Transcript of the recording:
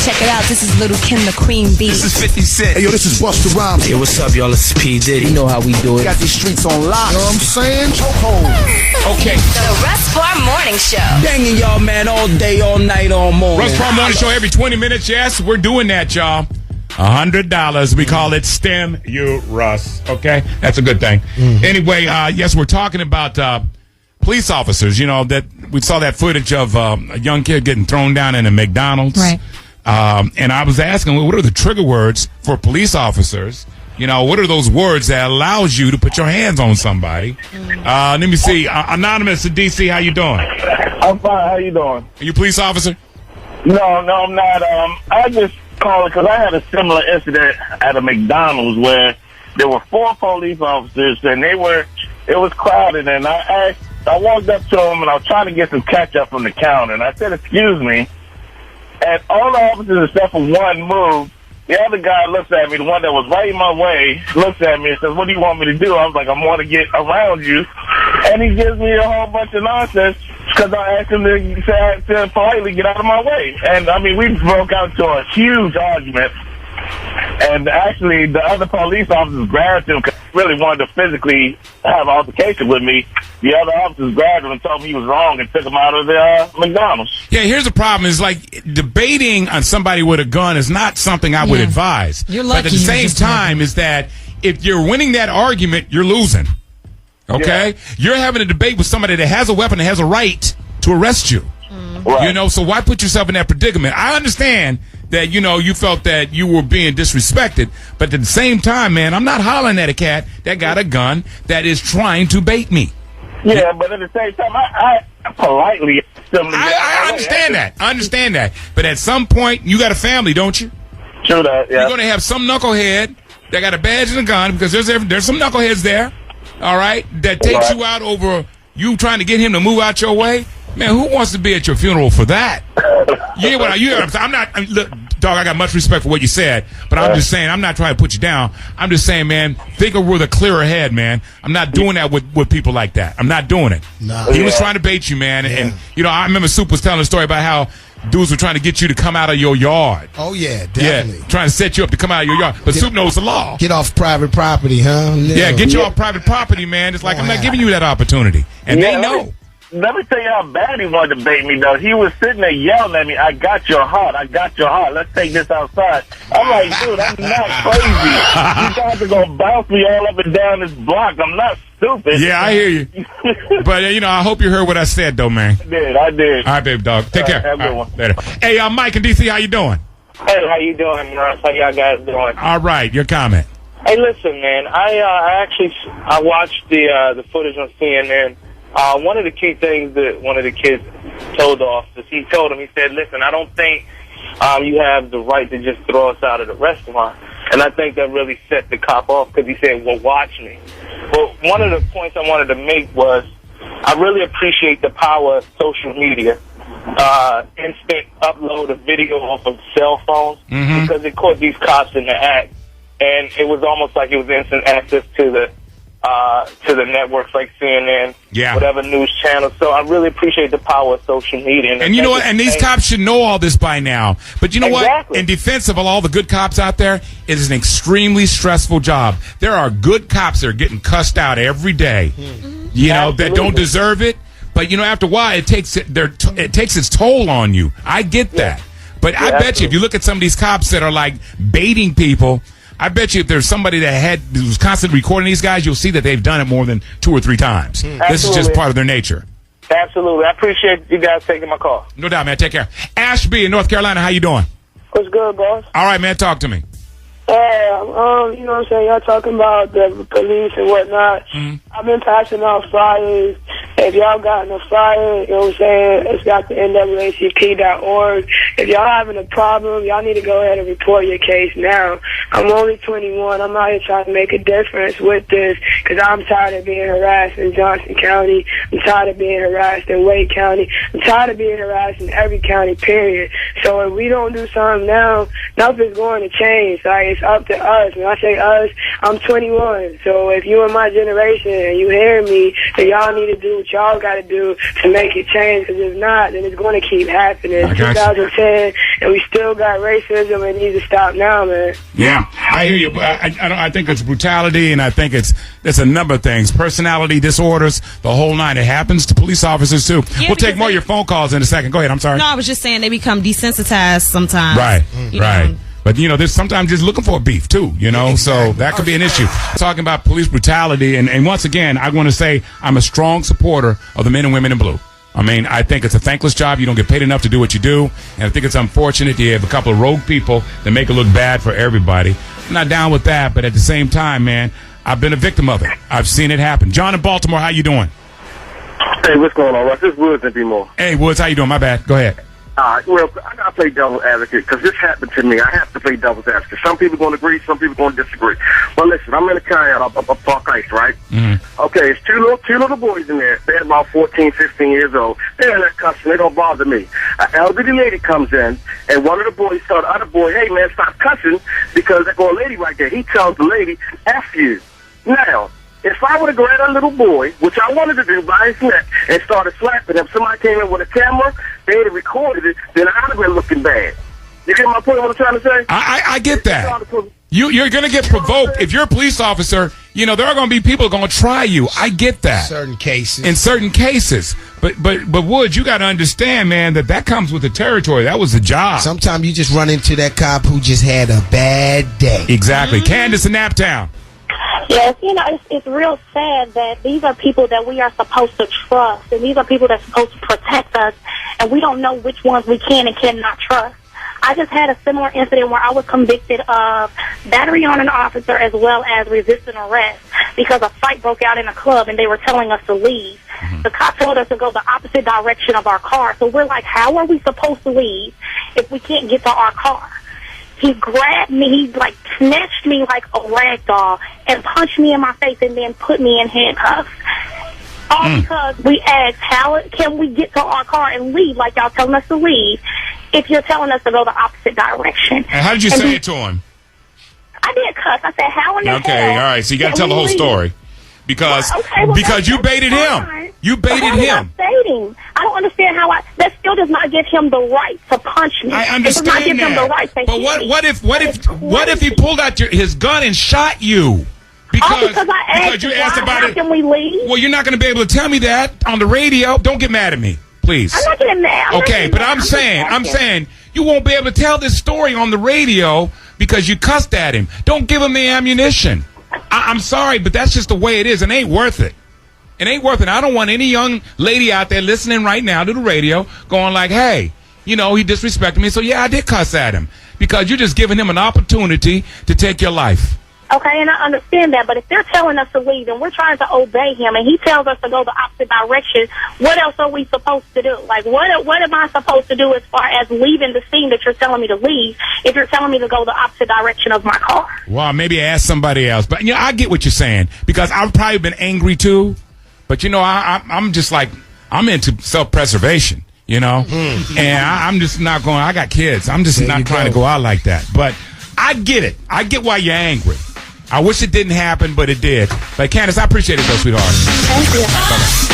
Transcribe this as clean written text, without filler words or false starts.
Check it out, this is Little Kim, the Queen Bee. This is 50 Cent. Hey, yo, this is Busta Rhymes. Hey, what's up, y'all? This is P. Diddy. You know how we do it. Got these streets on lock. You know what I'm saying? Chokehold. Okay. The Russ Parr Morning Show. Banging y'all, man, all day, all night, all morning. Russ Parr Morning Show every 20 minutes. Yes, we're doing that, y'all. $100. We call it STEM You Russ. Okay? That's a good thing. Anyway, yes, we're talking about police officers. You know, that we saw that footage of a young kid getting thrown down in a McDonald's. Right. And I was asking, what are the trigger words for police officers? You know, what are those words that allows you to put your hands on somebody? Let me see. Anonymous in D.C., how you doing? I'm fine. How you doing? Are you a police officer? No, I'm not. I just called because I had a similar incident at a McDonald's where there were 4 police officers and it was crowded, and I walked up to them and I was trying to get some ketchup from the counter, and I said, "Excuse me," and all the officers except for one moved. The other guy looks at me, the one that was right in my way, looks at me and says, "What do you want me to do?" I was like, "I want to get around you," and he gives me a whole bunch of nonsense. Because I asked him to politely get out of my way. And, I mean, we broke out to a huge argument. And actually, the other police officers grabbed him because he really wanted to physically have an altercation with me. The other officers grabbed him and told him he was wrong and took him out of the McDonald's. Yeah, here's the problem. Is like debating on somebody with a gun is not something I would advise. You're lucky. But at the same time is that if you're winning that argument, you're losing. Okay? Yeah. You're having a debate with somebody that has a weapon and has a right to arrest you. Right. You know, so why put yourself in that predicament? I understand that, you know, you felt that you were being disrespected, but at the same time, man, I'm not hollering at a cat that got a gun that is trying to bait me. Yeah, but at the same time, I politely... I understand that. I understand that. But at some point, you got a family, don't you? True that, yeah. You're going to have some knucklehead that got a badge and a gun, because there's some knuckleheads there. All right, that takes you out over you trying to get him to move out your way. Man, who wants to be at your funeral for that? You hear what I'm saying? Look, dog, I got much respect for what you said, but I'm just saying, I'm not trying to put you down. I'm just saying, man, think with a clearer head, man. I'm not doing that with people like that. I'm not doing it. Nah. He was trying to bait you, man. And, you know, I remember Soup was telling a story about how dudes were trying to get you to come out of your yard. Oh, yeah, definitely. Yeah, trying to set you up to come out of your yard. But Soup knows the law. Get off private property, huh? No. Yeah, get you off private property, man. It's like, I'm not giving you that opportunity. And they know. Let me tell you how bad he wanted to bait me, though. He was sitting there yelling at me, "I got your heart. I got your heart. Let's take this outside." I'm like, dude, I'm not crazy. You guys are going to bounce me all up and down this block. I'm not stupid. Yeah, I hear you. But, you know, I hope you heard what I said, though, man. I did. All right, baby dog. Take care. Have a good one. Later. Hey, Mike in D.C., how you doing? Hey, how you doing, Russ? How y'all guys doing? All right, your comment. Hey, listen, man. I watched the footage on CNN. One of the key things that one of the kids told the officers, he said, "Listen, I don't think you have the right to just throw us out of the restaurant." And I think that really set the cop off because he said, "Well, watch me." But one of the points I wanted to make was I really appreciate the power of social media. Instant upload of video off of cell phones because it caught these cops in the act. And it was almost like it was instant access to the networks like CNN, whatever news channel. So I really appreciate the power of social media. And you know what? And these cops should know all this by now. But you know what? In defense of all the good cops out there, it is an extremely stressful job. There are good cops that are getting cussed out every day, you know, that don't deserve it. But, you know, after a while, it takes its toll on you. I get that. But I bet you if you look at some of these cops that are, like, baiting people, I bet you if there's somebody that was constantly recording these guys, you'll see that they've done it more than 2 or 3 times. This is just part of their nature. Absolutely. I appreciate you guys taking my call. No doubt, man. Take care. Ashby in North Carolina, how you doing? What's good, boss? All right, man. Talk to me. You know what I'm saying? Y'all talking about the police and whatnot. I've been passing out flyers. If y'all gotten a flyer, you know what I'm saying, it's got the NAACP.org. If y'all having a problem, y'all need to go ahead and report your case now. I'm only 21. I'm out here trying to make a difference with this because I'm tired of being harassed in Johnson County. I'm tired of being harassed in Wake County. I'm tired of being harassed in every county, period. So if we don't do something now, nothing's going to change. Like, it's up to us. When I say us, I'm 21. So if you in my generation and you hear me, then y'all need to do what y'all got to do to make it change. Because if not, then it's going to keep happening. 2010, and we still got racism. It needs to stop now, man. Yeah, I hear you. I think it's brutality, and I think it's a number of things. Personality disorders, the whole nine. It happens to police officers, too. Yeah, we'll take more of your phone calls in a second. Go ahead. I'm sorry. No, I was just saying they become desensitized sometimes. Right, right. But, there's sometimes just looking for a beef, too, so that could be an issue. Talking about police brutality, and once again, I want to say I'm a strong supporter of the men and women in blue. I mean, I think it's a thankless job. You don't get paid enough to do what you do. And I think it's unfortunate you have a couple of rogue people that make it look bad for everybody. I'm not down with that, but at the same time, man, I've been a victim of it. I've seen it happen. John in Baltimore, how you doing? Hey, what's going on, Russ? This is Woods in B-More. Hey, Woods, how you doing? My bad. Go ahead. Well, I got to play devil's advocate because this happened to me. I have to play devil's advocate. Some people going to agree, some people going to disagree. Well, listen, I'm in a car up Park Ice, right? Mm-hmm. Okay, it's two little boys in there. They're about 14, 15 years old. They're in that cussing. They don't bother me. An elderly lady comes in, and one of the boys tells the other boy, hey, man, stop cussing because there's a lady right there. He tells the lady, F you. Now, if I would have grabbed a little boy, which I wanted to do, by his neck, and started slapping him, somebody came in with a camera, they'd have recorded it, then I'd have been looking bad. You get my point, what I'm trying to say? I get that. You're going to get provoked. If you're a police officer, there are going to be people going to try you. I get that. In certain cases. But Woods, you got to understand, man, that comes with the territory. That was the job. Sometimes you just run into that cop who just had a bad day. Exactly. Candace in Naptown. Yes, it's real sad that these are people that we are supposed to trust, and these are people that are supposed to protect us, and we don't know which ones we can and cannot trust. I just had a similar incident where I was convicted of battery on an officer as well as resisting arrest because a fight broke out in a club and they were telling us to leave. Mm-hmm. The cop told us to go the opposite direction of our car, so we're like, how are we supposed to leave if we can't get to our car? He grabbed me, he snatched me like a rag doll and punched me in my face and then put me in handcuffs. All because we asked, how can we get to our car and leave like y'all telling us to leave if you're telling us to go the opposite direction? And how did you say it to him? I did cuss. I said, how in the hell? Okay, all right. So you got to tell the whole story. Because you baited him. You baited him. I don't understand how that still does not give him the right to punch me. I understand it does not give him the right to but what if he pulled out his gun and shot you? Because I asked you asked about it. Can we leave? Well, you're not going to be able to tell me that on the radio. Don't get mad at me, please. I'm not getting mad. Okay, but I'm saying you won't be able to tell this story on the radio because you cussed at him. Don't give him the ammunition. I'm sorry, but that's just the way it is. It ain't worth it. It ain't worth it. I don't want any young lady out there listening right now to the radio going like, hey, he disrespected me, so yeah, I did cuss at him. Because you're just giving him an opportunity to take your life. Okay, and I understand that, but if they're telling us to leave and we're trying to obey him and he tells us to go the opposite direction, what else are we supposed to do? Like, what am I supposed to do as far as leaving the scene that you're telling me to leave if you're telling me to go the opposite direction of my car? Well, maybe ask somebody else. But, I get what you're saying because I've probably been angry too. But, I'm just like, I'm into self-preservation, and I'm just not going, I got kids. I'm just not trying to go out like that. But I get it. I get why you're angry. I wish it didn't happen, but it did. But Candace, I appreciate it, though, sweetheart. Thank you. Bye-bye.